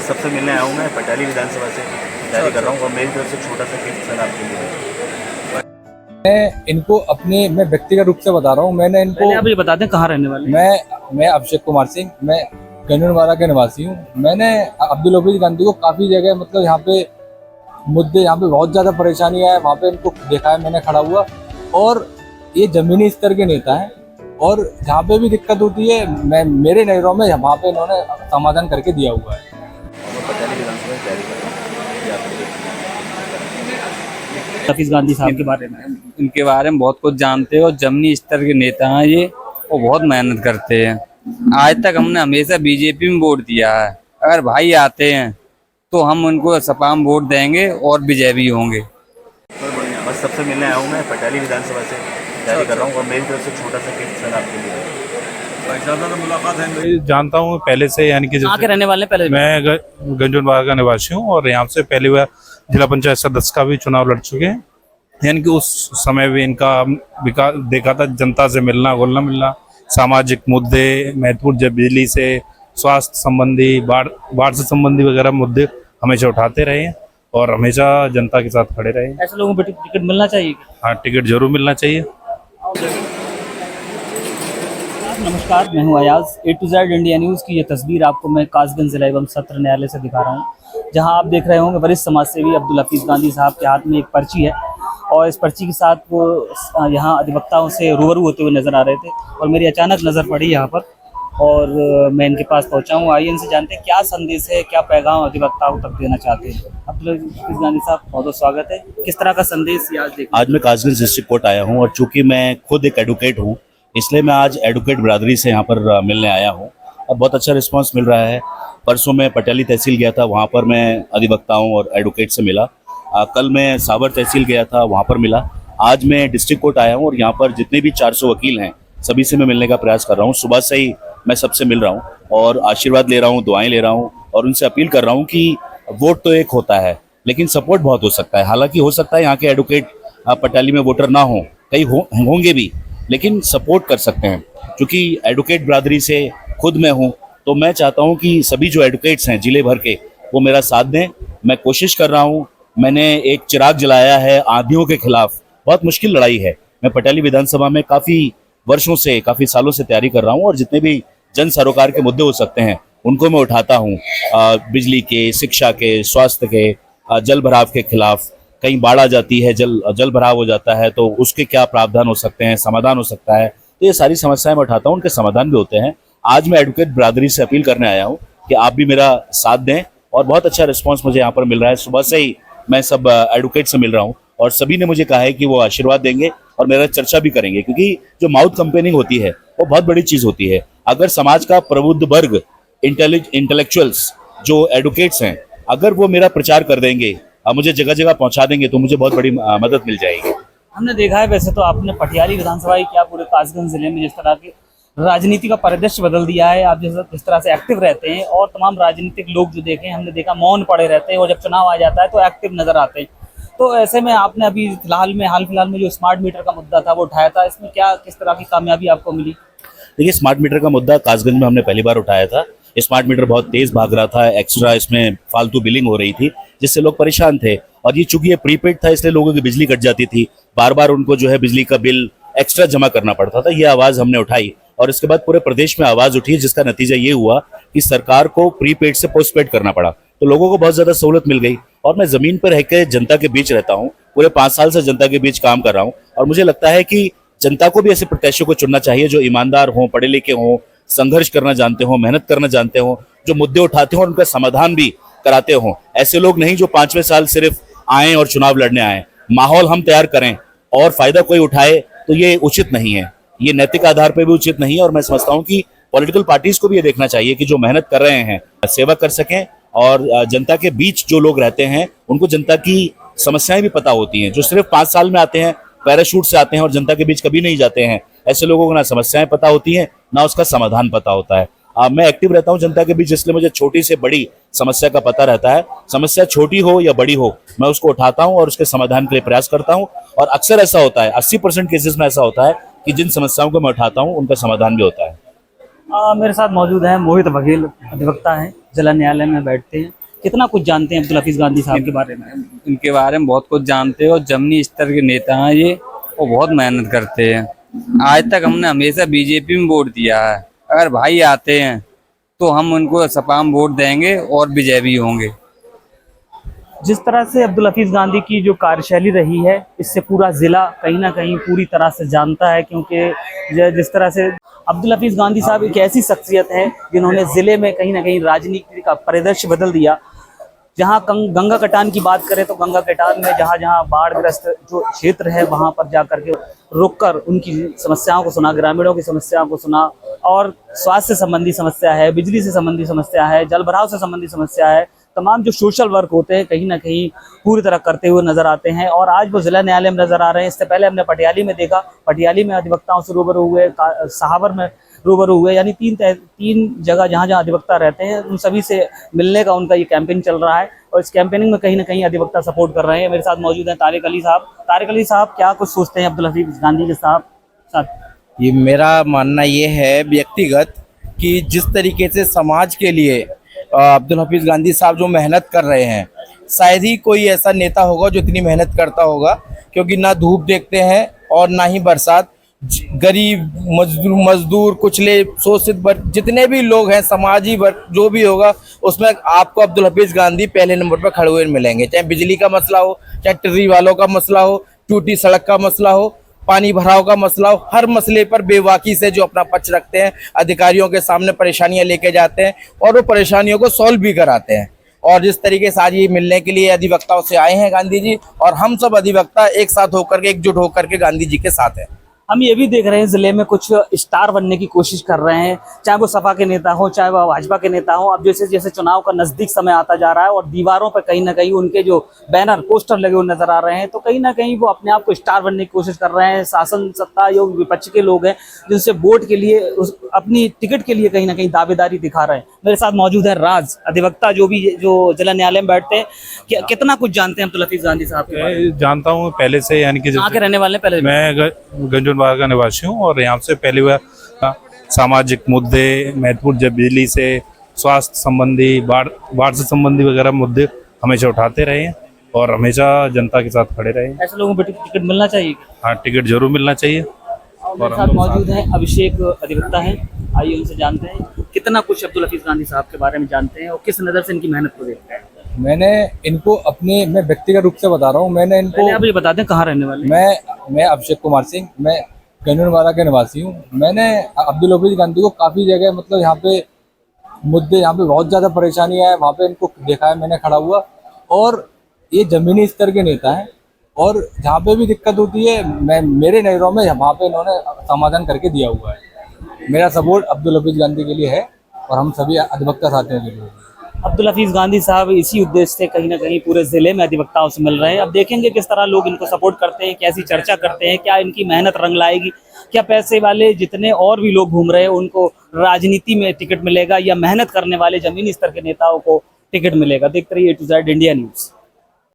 बस सबसे मिलने आया हूँ। मैं पटियाली विधानसभा से तैयारी कर रहा हूँ और मेरी तरफ से छोटा सा गिफ्ट सर आपके लिए। मैं इनको मैं व्यक्तिगत रूप से बता रहा हूँ। मैंने इनको पहले आप ये बता दें कहाँ रहने वाले हैं? मैं अभिषेक कुमार सिंह, मैं गंजनवाड़ा का निवासी हूँ। मैंने अब्दुल हफीज गांधी को काफ़ी जगह मतलब यहाँ पे मुद्दे, यहाँ पे बहुत ज़्यादा परेशानी है, वहाँ पे इनको देखा है मैंने खड़ा हुआ। और ये जमीनी स्तर के नेता हैं और जहाँ पे भी दिक्कत होती है मेरे नज़रों में वहाँ पे इन्होंने समाधान करके दिया हुआ है। मैं पटियाली विधानसभा से तैयारी कर रहा हूँ। ये आपके लिए। हफीज गांधी साहब के बारे में इनके बारे में बहुत कुछ जानते हो। जमीनी स्तर के नेता हैं ये, वो बहुत मेहनत करते हैं। आज तक हमने हमेशा बीजेपी में वोट दिया है। अगर भाई आते हैं तो हम उनको सपा में वोट देंगे और विजय भी होंगे। बस सबसे मिलने आया हूँ। मैं पटियाली विधानसभा से तैयारी कर रहा हूँ और मेरी तरफ से छोटा सा गिफ्ट सर आपके लिए। मुलाकात है, जानता हूँ पहले से, यानी कि कहाँ के रहने वाले हैं? पहले मैं गंजनवाड़ा का निवासी हूँ और यहाँ से पहली बार जिला पंचायत सदस्य का भी चुनाव लड़ चुके हैं। यानी कि उस समय भी इनका विकास देखा था, जनता से मिलना घुलना मिलना, सामाजिक मुद्दे महत्वपूर्ण, जब बिजली से स्वास्थ्य संबंधी, बाढ़ से संबंधी वगैरह मुद्दे हमेशा उठाते रहे हैं और हमेशा जनता के साथ खड़े रहे हैं। ऐसे लोगों को टिकट मिलना चाहिए। हाँ, टिकट जरूर मिलना चाहिए। नमस्कार, मैं हूं Ayaz. A to Z India news की ये तस्वीर आपको मैं कासगंज जिला एवं सत्र न्यायालय से दिखा रहा हूं, जहां आप देख रहे होंगे वरिष्ठ समाज सेवी अब्दुल हफीज गांधी साहब के हाथ में एक पर्ची है और इस पर्ची के साथ वो यहां अधिवक्ताओं से रूबरू होते हुए नजर आ रहे थे और मेरी अचानक नज़र पड़ी यहाँ पर और मैं इनके पास पहुँचा हूँ। आइए इनसे जानते हैं क्या संदेश है, क्या पैगाम अधिवक्ताओं तक देना चाहते हैं। अब्दुल हफीज गांधी साहब, बहुत बहुत स्वागत है। किस तरह का संदेश आज मैं कासगंज डिस्ट्रिक्ट कोर्ट आया हूँ और चूंकि मैं खुद एक एडवोकेट हूँ, इसलिए मैं आज एडवोकेट बिरादरी से यहाँ पर मिलने आया हूँ और बहुत अच्छा रिस्पांस मिल रहा है। परसों मैं पटियाली तहसील गया था, वहाँ पर मैं अधिवक्ताओं और एडवोकेट से मिला। कल मैं साबर तहसील गया था, वहाँ पर मिला। आज मैं डिस्ट्रिक्ट कोर्ट आया हूँ और यहाँ पर जितने भी 400 वकील हैं सभी से मैं मिलने का प्रयास कर रहा हूँ। सुबह से ही मैं सबसे मिल रहा हूँ और आशीर्वाद ले रहा हूँ, दुआएं ले रहा हूँ और उनसे अपील कर रहा हूँ कि वोट तो एक होता है लेकिन सपोर्ट बहुत हो सकता है। हालांकि हो सकता है यहाँ के एडवोकेट पटियाली में वोटर ना हो, कई होंगे भी, लेकिन सपोर्ट कर सकते हैं। क्योंकि एडवोकेट बिरादरी से खुद मैं हूँ तो मैं चाहता हूँ कि सभी जो एडवोकेट्स हैं जिले भर के वो मेरा साथ दें। मैं कोशिश कर रहा हूँ, मैंने एक चिराग जलाया है आंधियों के खिलाफ। बहुत मुश्किल लड़ाई है। मैं पटियाली विधानसभा में काफ़ी वर्षों से, काफ़ी सालों से तैयारी कर रहा हूँ और जितने भी जन सरोकार के मुद्दे हो सकते हैं उनको मैं उठाता हूँ। बिजली के, शिक्षा के, स्वास्थ्य के, जल भराव के खिलाफ। कहीं बाढ़ आ जाती है, जल भराव हो जाता है तो उसके क्या प्रावधान हो सकते हैं, समाधान हो सकता है। तो ये सारी समस्याएं मैं उठाता हूँ, उनके समाधान भी होते हैं। आज मैं एडवोकेट बिरादरी से अपील करने आया हूँ कि आप भी मेरा साथ दें और बहुत अच्छा रिस्पांस मुझे यहाँ पर मिल रहा है। सुबह से ही मैं सब एडवोकेट से मिल रहा हूँ और सभी ने मुझे कहा है कि वो आशीर्वाद देंगे और मेरा चर्चा भी करेंगे, क्योंकि जो माउथ कंपेनिंग होती है वो बहुत बड़ी चीज़ होती है। अगर समाज का प्रबुद्ध वर्ग, इंटेलेक्चुअल्स जो एडवोकेट्स हैं, अगर वो मेरा प्रचार कर देंगे, मुझे जगह जगह पहुंचा देंगे तो मुझे बहुत बड़ी मदद मिल जाएगी। हमने देखा है, वैसे तो आपने पटियाली विधानसभा ही क्या पूरे कासगंज जिले में जिस तरह की राजनीति का परिदृश्य बदल दिया है। आप जिस तरह से एक्टिव रहते हैं और तमाम राजनीतिक लोग जो देखें, हमने देखा मौन पड़े रहते हैं और जब चुनाव आ जाता है तो एक्टिव नजर आते हैं। तो ऐसे में आपने अभी हाल फिलहाल में जो स्मार्ट मीटर का मुद्दा था वो उठाया था, इसमें किस तरह की कामयाबी आपको मिली? देखिए, स्मार्ट मीटर का मुद्दा कासगंज में हमने पहली बार उठाया था। स्मार्ट मीटर बहुत तेज भाग रहा था, एक्स्ट्रा इसमें फालतू बिलिंग हो रही थी जिससे लोग परेशान थे और ये चूंकि ये प्रीपेड था इसलिए लोगों की बिजली कट जाती थी, बार बार उनको जो है बिजली का बिल एक्स्ट्रा जमा करना पड़ता था। ये आवाज़ हमने उठाई और इसके बाद पूरे प्रदेश में आवाज़ उठी, जिसका नतीजा ये हुआ कि सरकार को प्रीपेड से पोस्टपेड करना पड़ा, तो लोगों को बहुत ज़्यादा सहूलत मिल गई। और मैं ज़मीन पर रहकर जनता के बीच रहता हूँ, पूरे 5 साल से जनता के बीच काम कर रहा हूँ और मुझे लगता है कि जनता को भी ऐसे प्रत्याशियों को चुनना चाहिए जो ईमानदार हों, पढ़े लिखे हों, संघर्ष करना जानते हों, मेहनत करना जानते हों, जो मुद्दे उठाते हों उनका समाधान भी कराते हों। ऐसे लोग नहीं जो 5वें साल सिर्फ आए और चुनाव लड़ने आए। माहौल हम तैयार करें और फायदा कोई उठाए तो ये उचित नहीं है, ये नैतिक आधार पर भी उचित नहीं है। और मैं समझता हूँ कि पॉलिटिकल पार्टीज को भी ये देखना चाहिए कि जो मेहनत कर रहे हैं सेवा कर सकें और जनता के बीच जो लोग रहते हैं उनको जनता की समस्याएं भी पता होती हैं। जो सिर्फ 5 साल में आते हैं, पैराशूट से आते हैं और जनता के बीच कभी नहीं जाते हैं, ऐसे लोगों को ना समस्याएं पता होती हैं ना उसका समाधान पता होता है। मैं एक्टिव रहता हूं जनता के बीच, इसलिए मुझे छोटी से बड़ी समस्या का पता रहता है। समस्या छोटी हो या बड़ी हो, मैं उसको उठाता हूं और उसके समाधान के लिए प्रयास करता हूं। और अक्सर ऐसा होता है, 80% केसेस में ऐसा होता है कि जिन समस्याओं को मैं उठाता हूं उनका समाधान भी होता है। मेरे साथ मौजूद हैं मोहित बघेल, अधिवक्ता हैं। जिला न्यायालय में बैठते हैं, कितना कुछ जानते हैं अब्दुल हफीज गांधी साहब के बारे में? इनके बारे में बहुत कुछ जानते हैं और जमीनी स्तर के नेता हैं ये, वो बहुत मेहनत करते हैं। आज तक हमने हमेशा बीजेपी में वोट दिया है। अगर भाई आते हैं तो हम उनको सपा में वोट देंगे और विजय भी होंगे। जिस तरह से अब्दुल हफीज गांधी की जो कार्यशैली रही है, इससे पूरा ज़िला कहीं ना कहीं पूरी तरह से जानता है, क्योंकि जिस तरह से अब्दुल हफीज गांधी साहब एक ऐसी शख्सियत है जिन्होंने ज़िले में कहीं ना कहीं राजनीति का परिदृश्य बदल दिया। जहाँ गंगा कटान की बात करें तो गंगा कटान में जहाँ जहाँ बाढ़ग्रस्त जो क्षेत्र है वहाँ पर जा करके रुककर उनकी समस्याओं को सुना, ग्रामीणों की समस्याओं को सुना, और स्वास्थ्य से संबंधी समस्या है, बिजली से संबंधी समस्या है, जल भराव से संबंधी समस्या है, तमाम जो सोशल वर्क होते हैं कहीं ना कहीं पूरी तरह करते हुए नजर आते हैं। और आज वो जिला न्यायालय में नजर आ रहे हैं। इससे पहले हमने पटियाली में देखा, पटियाली में अधिवक्ताओं से रूबरू हुए, सहावर में रूबरू हुए, यानी तीन जगह जहाँ जहाँ अधिवक्ता रहते हैं उन सभी से मिलने का उनका ये कैंपेन चल रहा है। और इस कैंपेनिंग में कहीं ना कहीं अधिवक्ता सपोर्ट कर रहे हैं। मेरे साथ मौजूद हैं तारिक अली साहब। तारिक अली साहब, क्या कुछ सोचते हैं अब्दुल हफीज गांधी के साथ? ये मेरा मानना ये है व्यक्तिगत कि जिस तरीके से समाज के लिए अब्दुल हफीज गांधी साहब जो मेहनत कर रहे हैं, शायद ही कोई ऐसा नेता होगा जो इतनी मेहनत करता होगा, क्योंकि ना धूप देखते हैं और ना ही बरसात। गरीब, मजदूर, कुचले, शोषित जितने भी लोग हैं, समाजी वर्ग जो भी होगा, उसमें आपको अब्दुल हफीज गांधी पहले नंबर पर खड़े हुए मिलेंगे। चाहे बिजली का मसला हो, चाहे टिर्री वालों का मसला हो, टूटी सड़क का मसला हो, पानी भराव का मसला हो, हर मसले पर बेबाकी से जो अपना पक्ष रखते हैं, अधिकारियों के सामने परेशानियां लेके जाते हैं और वो परेशानियों को सॉल्व भी कराते हैं। और जिस तरीके से आज ये मिलने के लिए अधिवक्ताओं से आए हैं गांधी जी, और हम सब अधिवक्ता एक साथ होकर के, एकजुट होकर के गांधी जी के साथ हैं। हम ये भी देख रहे हैं जिले में कुछ स्टार बनने की कोशिश कर रहे हैं, चाहे वो सपा के नेता हो, चाहे वो भाजपा के नेता हो। अब जैसे जैसे चुनाव का नजदीक समय आता जा रहा है और दीवारों पर कहीं ना कहीं उनके जो बैनर, पोस्टर लगे हुए नजर आ रहे हैं, तो कहीं ना कहीं वो अपने आप को स्टार बनने की कोशिश कर रहे हैं। शासन सत्ता या विपक्ष के लोग हैं जिनसे वोट के लिए, अपनी टिकट के लिए कहीं ना कहीं दावेदारी दिखा रहे हैं। मेरे साथ मौजूद है राज, अधिवक्ता जो जिला न्यायालय में बैठते हैं। कितना कुछ जानते हैं अब्दुल हफीज गांधी साहब के बारे में? जानता हूँ पहले से, यानी कि कहाँ के रहने वाले हैं? पहले मैं गंजनबाग का निवासी हूँ और यहाँ से पहली बार सामाजिक मुद्दे, महत्वपूर्ण, जब बिजली से, स्वास्थ्य संबंधी, बाढ़ से संबंधी वगैरह मुद्दे हमेशा उठाते रहे हैं और हमेशा जनता के साथ खड़े रहे हैं। ऐसे लोगों को टिकट मिलना चाहिए। हाँ, टिकट जरूर मिलना चाहिए। और साथ मौजूद हैं अभिषेक, अधिवक्ता हैं। आइए उनसे जानते हैं कितना कुछ अब्दुल हफीज गांधी साहब के बारे में जानते हैं और किस नज़र से इनकी मेहनत को देखते हैं। मैंने इनको मैं व्यक्तिगत रूप से बता रहा हूँ। मैंने इनको, आप ये बता दें कहाँ रहने वाले? मैं अभिषेक कुमार सिंह, मैं गंजनवाड़ा के निवासी हूँ। मैंने अब्दुल हफीज गांधी को काफ़ी जगह, मतलब यहाँ पे मुद्दे, यहाँ पे बहुत ज़्यादा परेशानियाँ है, वहाँ पे इनको देखा है मैंने खड़ा हुआ। और ये ज़मीनी स्तर के नेता हैं और जहाँ पे भी दिक्कत होती है, मेरे नज़रों में वहाँ पे इन्होंने समाधान करके दिया हुआ है। मेरा सपोर्ट अब्दुल हफीज गांधी के लिए है और हम सभी अधिवक्ता साथियों के लिए। अब्दुल हफीज गांधी साहब इसी उद्देश्य से कहीं ना कहीं पूरे जिले में अधिवक्ताओं से मिल रहे हैं। अब देखेंगे किस तरह लोग इनको सपोर्ट करते हैं, कैसी चर्चा करते हैं, क्या इनकी मेहनत रंग लाएगी, क्या पैसे वाले जितने और भी लोग घूम रहे हैं उनको राजनीति में टिकट मिलेगा या मेहनत करने वाले जमीनी स्तर के नेताओं को टिकट मिलेगा। देखते रहिए A to Z India news.